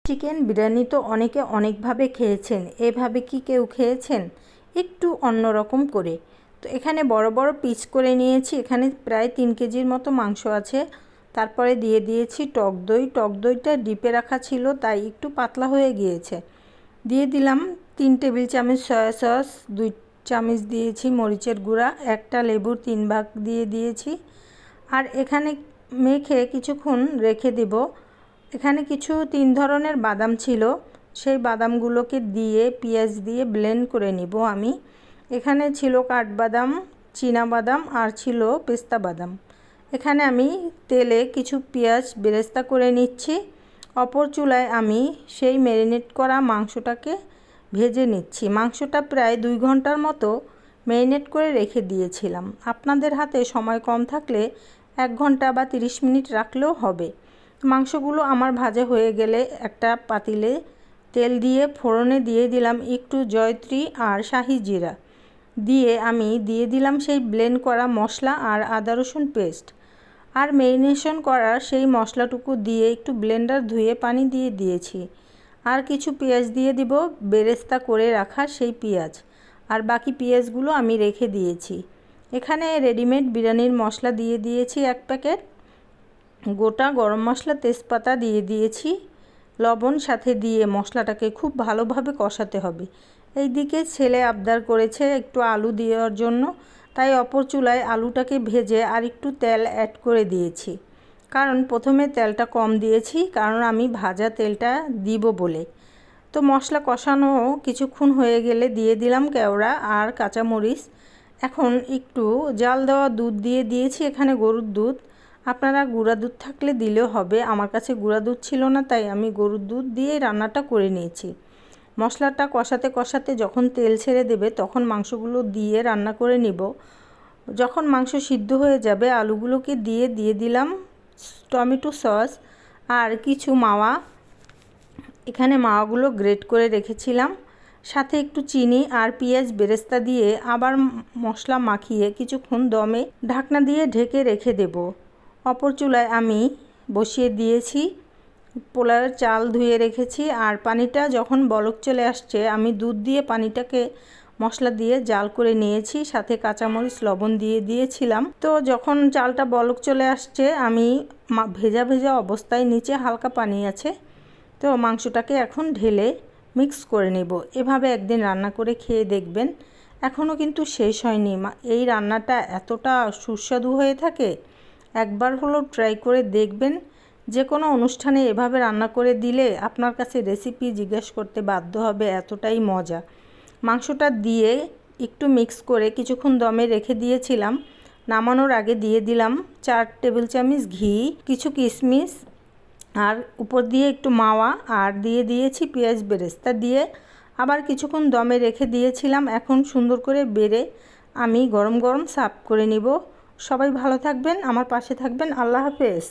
Chicken biryani তো অনেকে অনেকভাবে খেয়েছেন, এভাবে কি কেউ খেয়েছেন? একটু অন্যরকম করে। তো এখানে বড় বড় পিস করে নিয়েছি। এখানে প্রায় 3 কেজির মতো মাংস আছে। তারপরে দিয়ে দিয়েছি টক দই। টক দইটা ডিপে রাখা ছিল, তাই একটু পাতলা হয়ে গিয়েছে। দিয়ে দিলাম 3 টেবিল চামচ সয়া সস, 2 চামচ দিয়েছি মরিচের গুঁড়া, একটা লেবুর 3 ভাগ দিয়ে দিয়েছি। আর এখানে মেখে কিছুক্ষণ রেখে দেব। এখানে কিছু 3 ধরনের বাদাম ছিল, সেই বাদামগুলোকে দিয়ে পেঁয়াজ দিয়ে ব্লেন্ড করে নিব আমি। এখানে ছিল কাঠবাদাম, চীনা বাদাম আর ছিল পেস্তা বাদাম। এখানে আমি তেলে কিছু পেঁয়াজ বেরেস্তা করে নিচ্ছি। অপর চুলায় আমি সেই ম্যারিনেট করা মাংসটাকে ভেজে নিচ্ছি। মাংসটা প্রায় 2 ঘন্টার মতো ম্যারিনেট করে রেখে দিয়েছিলাম। আপনাদের হাতে সময় কম থাকলে 1 ঘন্টা বা 30 মিনিট রাখলেও হবে। মাংসগুলো আমার ভাজা হয়ে গেলে একটা পাতিলে তেল দিয়ে ফোড়নে দিয়ে দিলাম একটু জয়ত্রী আর শাহি জিরা। দিয়ে আমি দিয়ে দিলাম সেই ব্লেন্ড করা মশলা আর আদা রসুন পেস্ট। আর ম্যারিনেশন করা সেই মশলাটুকু দিয়ে একটু ব্লেন্ডার ধুয়ে পানি দিয়ে দিয়েছি। আর কিছু পেঁয়াজ দিয়ে দিব, বেরেস্তা করে রাখা সেই পেঁয়াজ। আর বাকি পেঁয়াজগুলো আমি রেখে দিয়েছি। এখানে রেডিমেড বিরিয়ানির মশলা দিয়ে দিয়েছি 1 প্যাকেট, গোটা গরম মশলা তেজপাতা দিয়ে দিয়েছি, লবণ সাথে দিয়ে মশলাটাকে খুব ভালোভাবে কষাতে হবে। এইদিকে ছেলে আবদার করেছে একটু আলু দেওয়ার জন্য, তাই অপর চুলায় আলুটাকে ভেজে আর একটু তেল অ্যাড করে দিয়েছি। কারণ প্রথমে তেলটা কম দিয়েছি, কারণ আমি ভাজা তেলটা দিব বলে। তো মশলা কষানো কিছুক্ষণ হয়ে গেলে দিয়ে দিলাম কেওড়া আর কাঁচামরিচ। এখন একটু জাল দেওয়া দুধ দিয়ে দিয়েছি, এখানে গরুর দুধ। আপনারা গুঁড়া দুধ থাকলে দিলেও হবে, আমার কাছে গুঁড়া দুধ ছিল না, তাই আমি গরুর দুধ দিয়ে রান্নাটা করে নিয়েছি। মশলাটা কষাতে কষাতে যখন তেল ছেড়ে দেবে তখন মাংসগুলো দিয়ে রান্না করে নিব। যখন মাংস সিদ্ধ হয়ে যাবে আলুগুলোকে দিয়ে দিলাম টমেটো সস আর কিছু মাওয়া। এখানে মাওয়াগুলো গ্রেট করে রেখেছিলাম, সাথে একটু চিনি আর পেঁয়াজ বেরেস্তা দিয়ে আবার মশলা মাখিয়ে কিছুক্ষণ দমে ঢাকনা দিয়ে ঢেকে রেখে দেব। অপর চুলায় আমি বসিয়ে দিয়েছি পোলাওয়ের চাল ধুয়ে রেখেছি। আর পানিটা যখন বলক চলে আসছে আমি দুধ দিয়ে পানিটাকে মশলা দিয়ে জাল করে নিয়েছি, সাথে কাঁচামরিচ লবণ দিয়ে দিয়েছিলাম। তো যখন চালটা বলক চলে আসছে আমি ভেজা ভেজা অবস্থায় নিচে হালকা পানি আছে, তো মাংসটাকে এখন ঢেলে মিক্স করে নেব। এভাবে একদিন রান্না করে খেয়ে দেখবেন, এখনও কিন্তু শেষ হয়নি। এই রান্নাটা এতটা সুস্বাদু হয়ে থাকে, একবার হলেও ট্রাই করে দেখবেন। যে কোনো অনুষ্ঠানে এভাবে রান্না করে দিলে আপনার কাছে রেসিপি জিজ্ঞেস করতে বাধ্য হবে, এতটাই মজা। মাংসটা দিয়ে একটু মিক্স করে কিছুক্ষণ দমে রেখে দিয়েছিলাম। নামানোর আগে দিয়ে দিলাম 4 টেবিল চামচ ঘি, কিছু কিশমিশ আর উপর দিয়ে একটু মাওয়া, আর দিয়ে দিয়েছি পেঁয়াজ বেরেস্তা দিয়ে আবার কিছুক্ষণ দমে রেখে দিয়েছিলাম। এখন সুন্দর করে বেড়ে আমি গরম গরম সার্ভ করে নিব। সবাই ভালো থাকবেন, আমার পাশে থাকবেন। আল্লাহ হাফেজ।